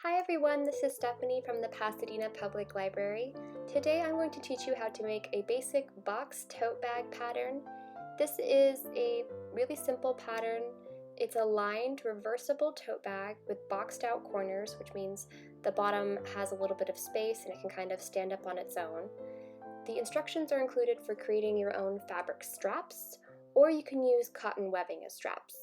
Hi everyone, this is Stephanie from the Pasadena Public Library. Today I'm going to teach you how to make a basic box tote bag pattern. This is a really simple pattern. It's a lined reversible tote bag with boxed out corners, which means the bottom has a little bit of space and it can kind of stand up on its own. The instructions are included for creating your own fabric straps, or you can use cotton webbing as straps.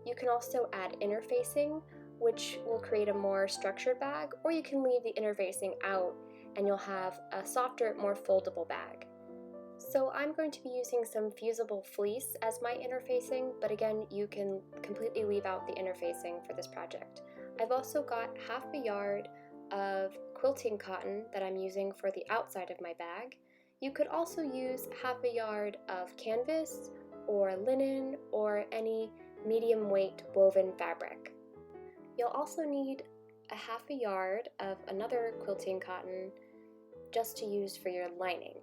You can also add interfacing, which will create a more structured bag, or you can leave the interfacing out and you'll have a softer, more foldable bag. So I'm going to be using some Fusible Fleece as my interfacing, but again, you can completely leave out the interfacing for this project. I've also got half a yard of quilting cotton that I'm using for the outside of my bag. You could also use half a yard of canvas or linen or any medium weight woven fabric. You'll also need a half a yard of another quilting cotton just to use for your lining.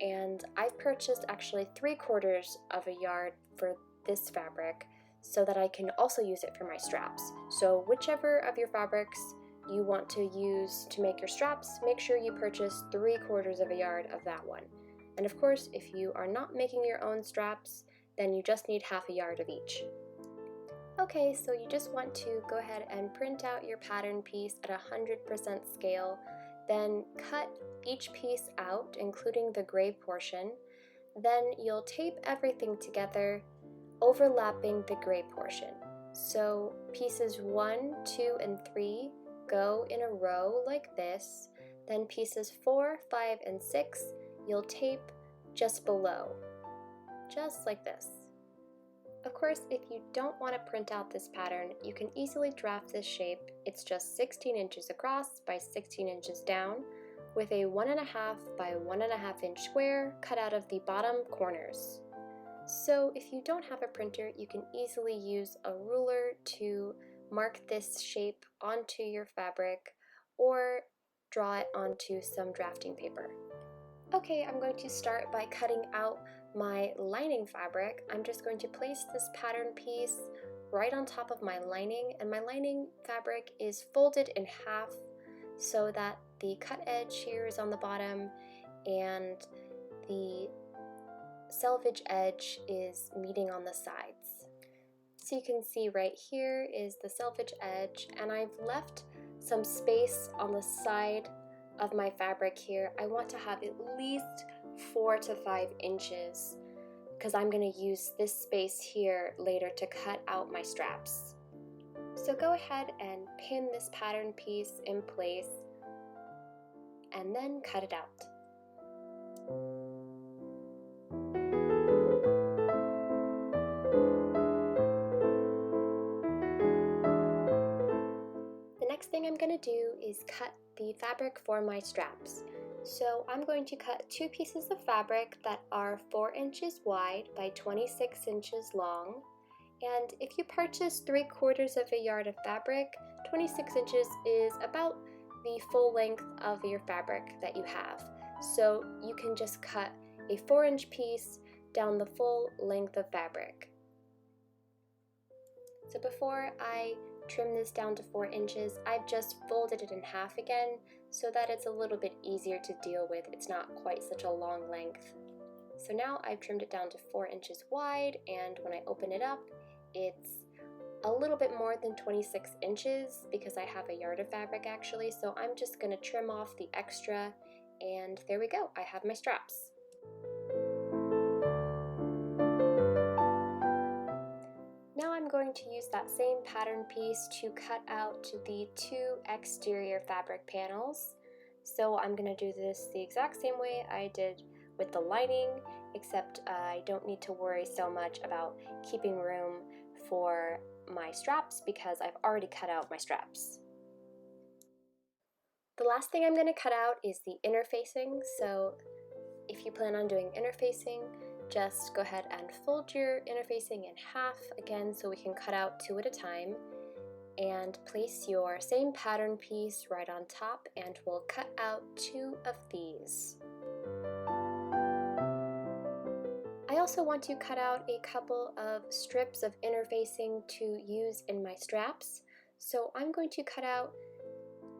And I've purchased actually 3/4 of a yard for this fabric so that I can also use it for my straps. So whichever of your fabrics you want to use to make your straps, make sure you purchase 3/4 of a yard of that one. And of course, if you are not making your own straps, then you just need half a yard of each. Okay, so you just want to go ahead and print out your pattern piece at 100% scale, then cut each piece out, including the gray portion. Then you'll tape everything together, overlapping the gray portion. So pieces 1, 2, and 3 go in a row like this. Then pieces 4, 5, and 6 you'll tape just below, just like this. Of course, if you don't want to print out this pattern, you can easily draft this shape. It's just 16 inches across by 16 inches down with a 1.5 by 1.5 inch square cut out of the bottom corners. So if you don't have a printer, you can easily use a ruler to mark this shape onto your fabric or draw it onto some drafting paper. Okay, I'm going to start by cutting out my lining fabric. I'm just going to place this pattern piece right on top of my lining, and my lining fabric is folded in half so that the cut edge here is on the bottom and the selvage edge is meeting on the sides. So you can see right here is the selvage edge, and I've left some space on the side of my fabric here. I want to have at least 4 to 5 inches because I'm going to use this space here later to cut out my straps. So go ahead and pin this pattern piece in place and then cut it out. The next thing I'm going to do is cut the fabric for my straps. So I'm going to cut 2 pieces of fabric that are 4 inches wide by 26 inches long. And if you purchase 3/4 of a yard of fabric, 26 inches is about the full length of your fabric that you have. So you can just cut a 4-inch piece down the full length of fabric. So before I trim this down to 4 inches, I've just folded it in half again so that it's a little bit easier to deal with. It's not quite such a long length. So now I've trimmed it down to 4 inches wide, and when I open it up, it's a little bit more than 26 inches because I have a yard of fabric actually, so I'm just going to trim off the extra, and there we go, I have my straps. Now I'm going to use that same pattern piece to cut out the 2 exterior fabric panels. So I'm going to do this the exact same way I did with the lining, except I don't need to worry so much about keeping room for my straps because I've already cut out my straps. The last thing I'm going to cut out is the interfacing. So if you plan on doing interfacing, just go ahead and fold your interfacing in half again so we can cut out 2 at a time, and place your same pattern piece right on top, and we'll cut out 2 of these. I also want to cut out a couple of strips of interfacing to use in my straps, so I'm going to cut out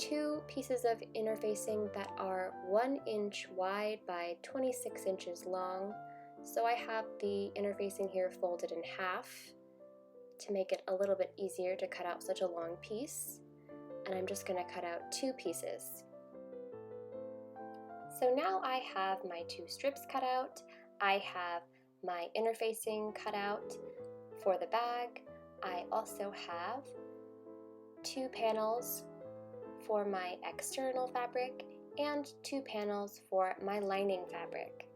two pieces of interfacing that are 1 inch wide by 26 inches long. So I have the interfacing here folded in half to make it a little bit easier to cut out such a long piece. And I'm just going to cut out 2 pieces. So now I have my 2 strips cut out. I have my interfacing cut out for the bag. I also have 2 panels for my external fabric and 2 panels for my lining fabric.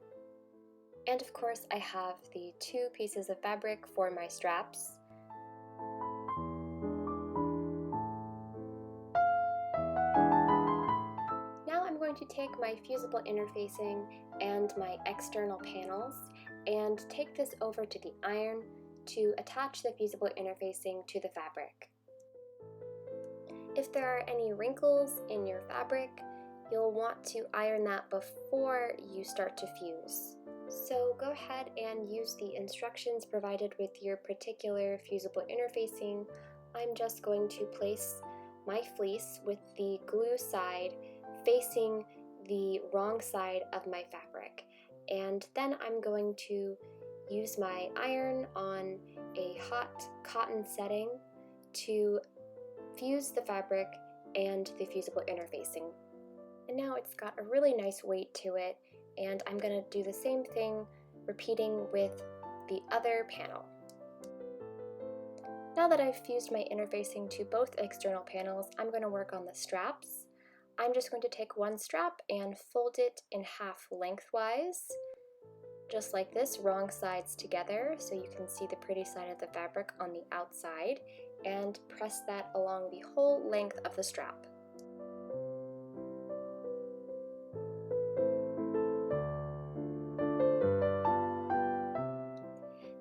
And of course I have the 2 pieces of fabric for my straps. Now I'm going to take my fusible interfacing and my external panels and take this over to the iron to attach the fusible interfacing to the fabric. If there are any wrinkles in your fabric, you'll want to iron that before you start to fuse. So go ahead and use the instructions provided with your particular fusible interfacing. I'm just going to place my fleece with the glue side facing the wrong side of my fabric. And then I'm going to use my iron on a hot cotton setting to fuse the fabric and the fusible interfacing. And now it's got a really nice weight to it, and I'm going to do the same thing, repeating with the other panel. Now that I've fused my interfacing to both external panels, I'm going to work on the straps. I'm just going to take one strap and fold it in half lengthwise, just like this, wrong sides together, so you can see the pretty side of the fabric on the outside, and press that along the whole length of the strap.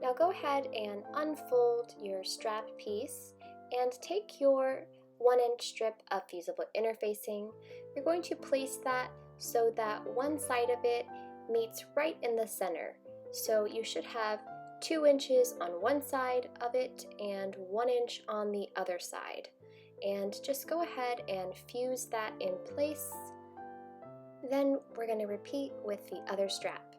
Now go ahead and unfold your strap piece and take your 1 inch strip of fusible interfacing. You're going to place that so that one side of it meets right in the center. So you should have 2 inches on one side of it and 1 inch on the other side. And just go ahead and fuse that in place. Then we're going to repeat with the other strap.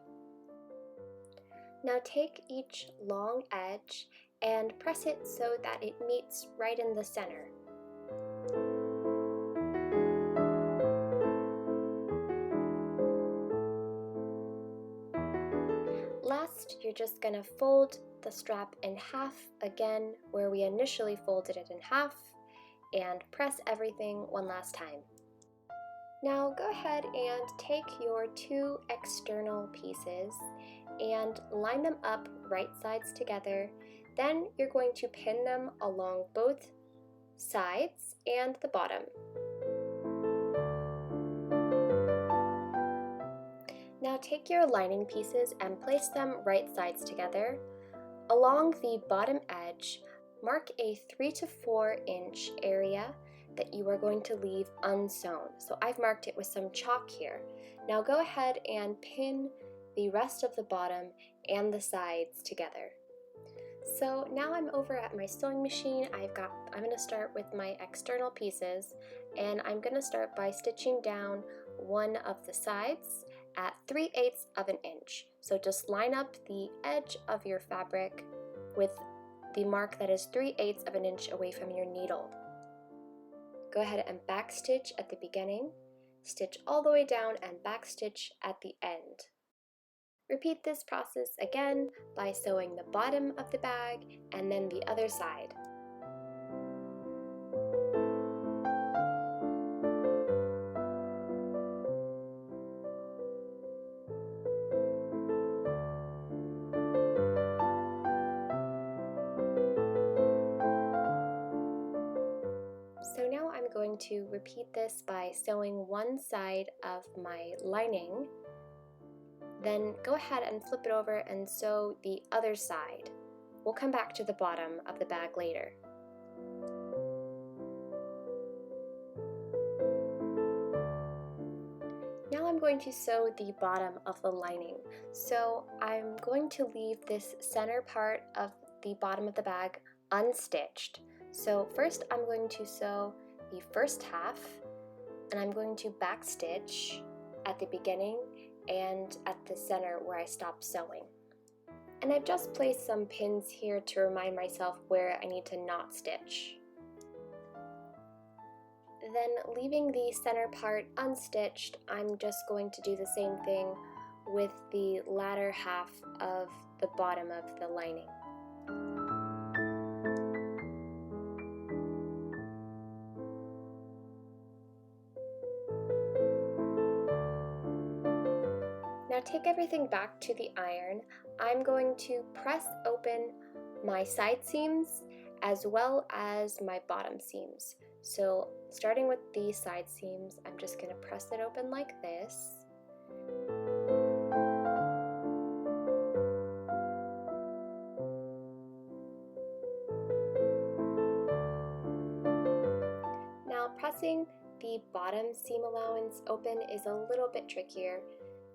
Now take each long edge and press it so that it meets right in the center. Last, you're just going to fold the strap in half again where we initially folded it in half, and press everything one last time. Now go ahead and take your 2 external pieces and line them up right sides together. Then you're going to pin them along both sides and the bottom. Now take your lining pieces and place them right sides together. Along the bottom edge, mark a 3 to 4 inch area that you are going to leave unsewn. So I've marked it with some chalk here. Now go ahead and pin the rest of the bottom and the sides together. So now I'm over at my sewing machine. I'm going to start with my external pieces, and I'm going to start by stitching down one of the sides at 3/8 of an inch. So just line up the edge of your fabric with the mark that is 3/8 of an inch away from your needle. Go ahead and backstitch at the beginning, stitch all the way down and backstitch at the end. Repeat this process again by sewing the bottom of the bag and then the other side. So now I'm going to repeat this by sewing one side of my lining. Then go ahead and flip it over and sew the other side. We'll come back to the bottom of the bag later. Now I'm going to sew the bottom of the lining. So I'm going to leave this center part of the bottom of the bag unstitched. So first I'm going to sew the first half and I'm going to backstitch at the beginning and at the center where I stopped sewing. And I've just placed some pins here to remind myself where I need to knot stitch. Then leaving the center part unstitched, I'm just going to do the same thing with the latter half of the bottom of the lining. Now take everything back to the iron. I'm going to press open my side seams as well as my bottom seams. So starting with the side seams, I'm just going to press it open like this. Now pressing the bottom seam allowance open is a little bit trickier.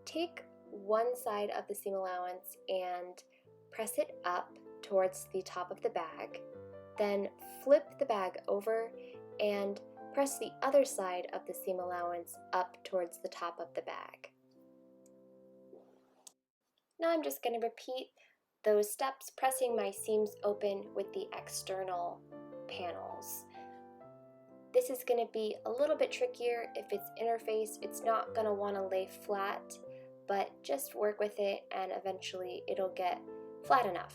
Take one side of the seam allowance and press it up towards the top of the bag, then flip the bag over and press the other side of the seam allowance up towards the top of the bag. Now I'm just going to repeat those steps, pressing my seams open with the external panels. This is going to be a little bit trickier if it's interfaced. It's not going to want to lay flat, but just work with it and eventually it'll get flat enough.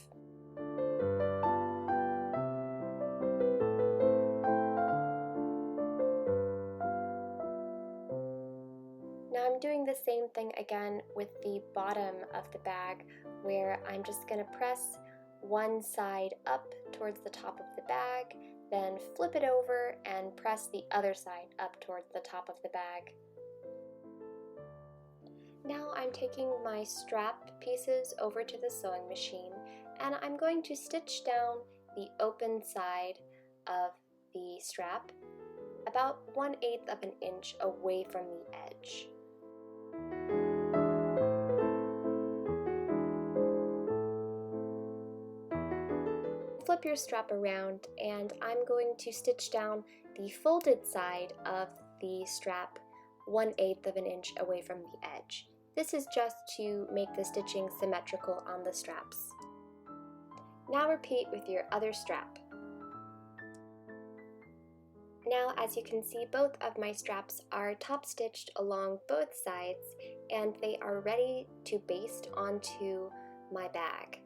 Now I'm doing the same thing again with the bottom of the bag, where I'm just going to press one side up towards the top of the bag, then flip it over and press the other side up towards the top of the bag. Now I'm taking my strap pieces over to the sewing machine and I'm going to stitch down the open side of the strap about 1/8 of an inch away from the edge. Flip your strap around and I'm going to stitch down the folded side of the strap 1/8 of an inch away from the edge. This is just to make the stitching symmetrical on the straps. Now repeat with your other strap. Now, as you can see, both of my straps are top stitched along both sides and they are ready to baste onto my bag.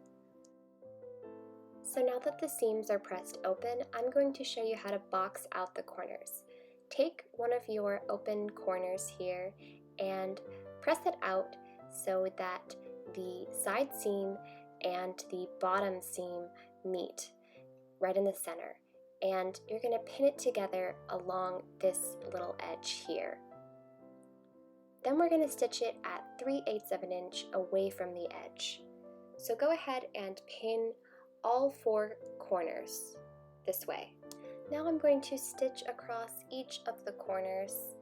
So now that the seams are pressed open, I'm going to show you how to box out the corners. Take one of your open corners here and press it out so that the side seam and the bottom seam meet right in the center. And you're going to pin it together along this little edge here. Then we're going to stitch it at 3/8 of an inch away from the edge. So go ahead and pin all 4 corners this way. Now I'm going to stitch across each of the corners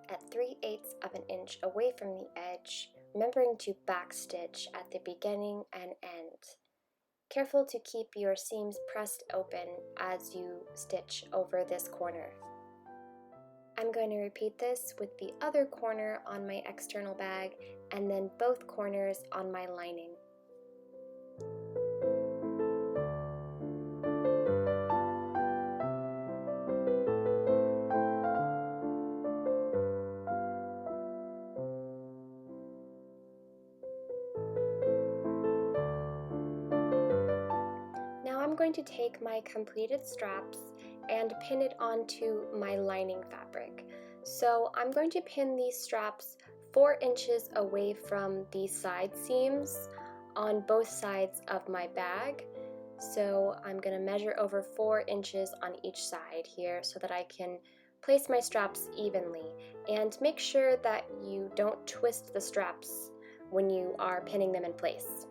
at 3/8 of an inch away from the edge, remembering to backstitch at the beginning and end. Careful to keep your seams pressed open as you stitch over this corner. I'm going to repeat this with the other corner on my external bag and then both corners on my lining. I'm going to take my completed straps and pin it onto my lining fabric. So I'm going to pin these straps 4 inches away from the side seams on both sides of my bag. So I'm going to measure over 4 inches on each side here so that I can place my straps evenly, and make sure that you don't twist the straps when you are pinning them in place.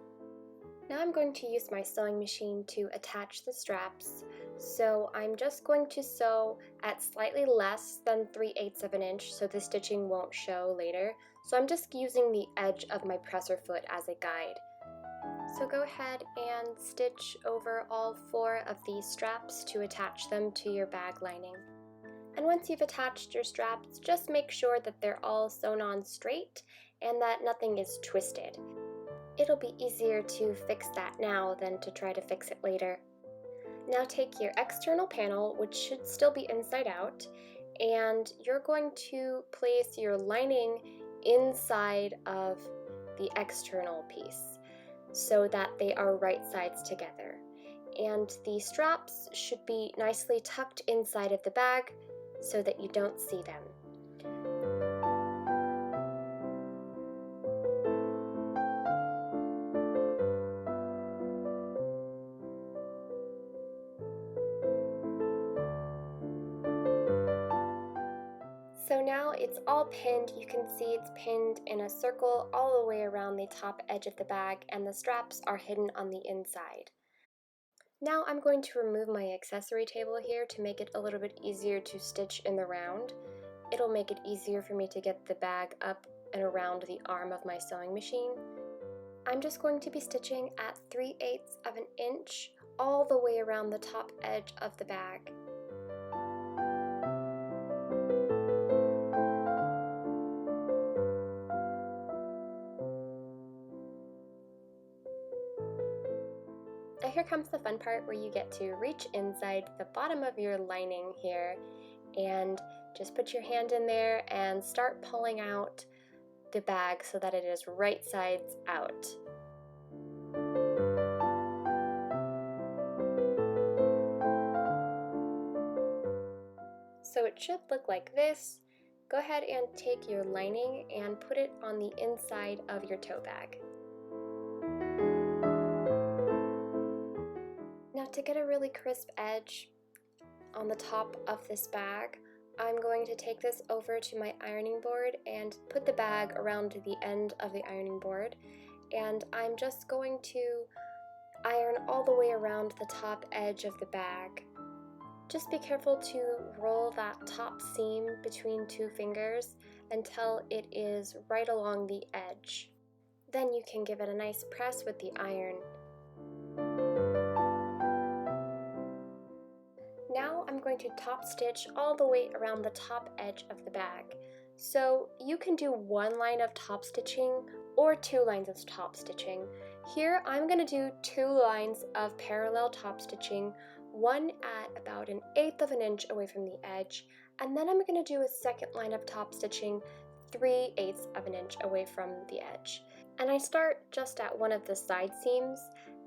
Now I'm going to use my sewing machine to attach the straps, so I'm just going to sew at slightly less than 3/8 of an inch so the stitching won't show later. So I'm just using the edge of my presser foot as a guide. So go ahead and stitch over all 4 of these straps to attach them to your bag lining. And once you've attached your straps, just make sure that they're all sewn on straight and that nothing is twisted. It'll be easier to fix that now than to try to fix it later. Now take your external panel, which should still be inside out, and you're going to place your lining inside of the external piece so that they are right sides together. And the straps should be nicely tucked inside of the bag so that you don't see them. So now it's all pinned. You can see it's pinned in a circle all the way around the top edge of the bag, and the straps are hidden on the inside. Now I'm going to remove my accessory table here to make it a little bit easier to stitch in the round. It'll make it easier for me to get the bag up and around the arm of my sewing machine. I'm just going to be stitching at 3/8 of an inch all the way around the top edge of the bag. Now here comes the fun part where you get to reach inside the bottom of your lining here and just put your hand in there and start pulling out the bag so that it is right sides out. So it should look like this. Go ahead and take your lining and put it on the inside of your tote bag. Now to get a really crisp edge on the top of this bag, I'm going to take this over to my ironing board and put the bag around the end of the ironing board, and I'm just going to iron all the way around the top edge of the bag. Just be careful to roll that top seam between two fingers until it is right along the edge. Then you can give it a nice press with the iron. Now I'm going to top stitch all the way around the top edge of the bag. So you can do one line of top stitching or 2 lines of top stitching. Here I'm going to do 2 lines of parallel top stitching, one at about 1/8 of an inch away from the edge, and then I'm going to do a second line of top stitching 3/8 of an inch away from the edge. And I start just at one of the side seams,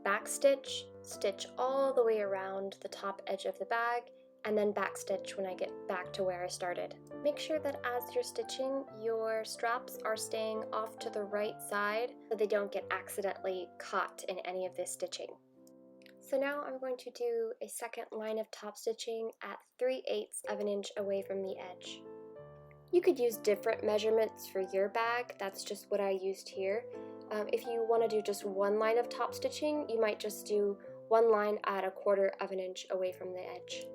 backstitch, stitch all the way around the top edge of the bag, and then backstitch when I get back to where I started. Make sure that as you're stitching, your straps are staying off to the right side so they don't get accidentally caught in any of this stitching. So now I'm going to do a second line of top stitching at 3/8 of an inch away from the edge. You could use different measurements for your bag, that's just what I used here. If you want to do just one line of top stitching, you might just do one line at 1/4 of an inch away from the edge.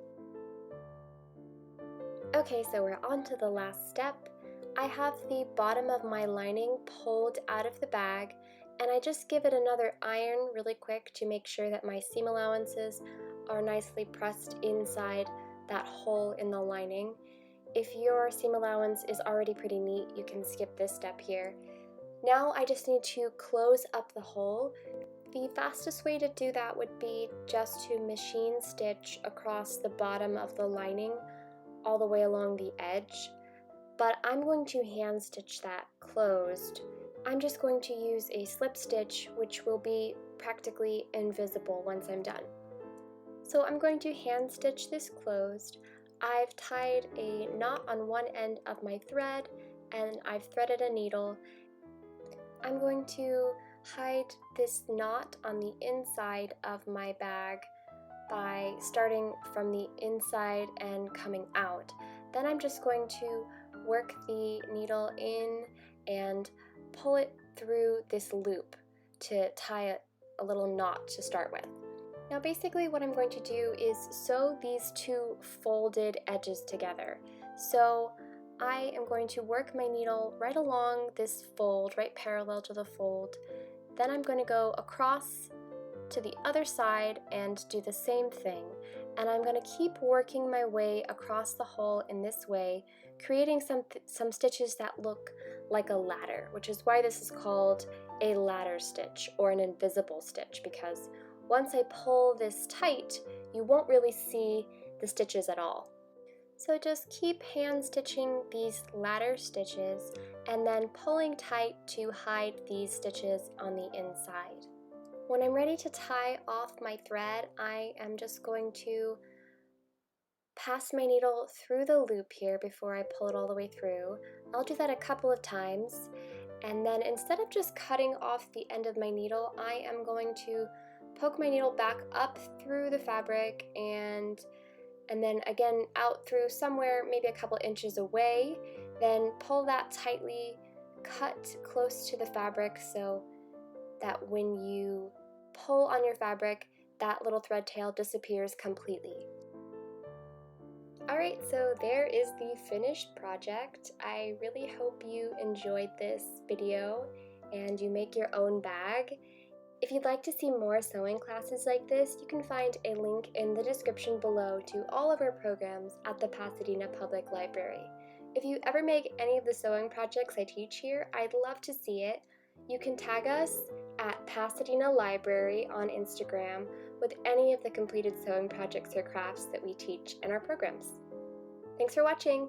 Okay, so we're on to the last step. I have the bottom of my lining pulled out of the bag, and I just give it another iron really quick to make sure that my seam allowances are nicely pressed inside that hole in the lining. If your seam allowance is already pretty neat, you can skip this step here. Now I just need to close up the hole. The fastest way to do that would be just to machine stitch across the bottom of the lining all the way along the edge, but I'm going to hand stitch that closed. I'm just going to use a slip stitch, which will be practically invisible once I'm done. So I'm going to hand stitch this closed. I've tied a knot on one end of my thread and I've threaded a needle. I'm going to hide this knot on the inside of my bag by starting from the inside and coming out. Then I'm just going to work the needle in and pull it through this loop to tie a little knot to start with. Now basically what I'm going to do is sew these 2 folded edges together. So I am going to work my needle right along this fold, right parallel to the fold. Then I'm going to go across to the other side and do the same thing. and I'm going to keep working my way across the hole in this way, creating some stitches that look like a ladder, which is why this is called a ladder stitch or an invisible stitch, because once I pull this tight, you won't really see the stitches at all. So just keep hand stitching these ladder stitches and then pulling tight to hide these stitches on the inside. When I'm ready to tie off my thread, I am just going to pass my needle through the loop here before I pull it all the way through. I'll do that a couple of times, and then instead of just cutting off the end of my needle, I am going to poke my needle back up through the fabric and then again out through somewhere maybe a couple inches away, then pull that tightly, cut close to the fabric so that when you pull on your fabric, that little thread tail disappears completely. Alright, so there is the finished project. I really hope you enjoyed this video and you make your own bag. If you'd like to see more sewing classes like this, you can find a link in the description below to all of our programs at the Pasadena Public Library. If you ever make any of the sewing projects I teach here, I'd love to see it. You can tag us at Pasadena Library on Instagram with any of the completed sewing projects or crafts that we teach in our programs. Thanks for watching!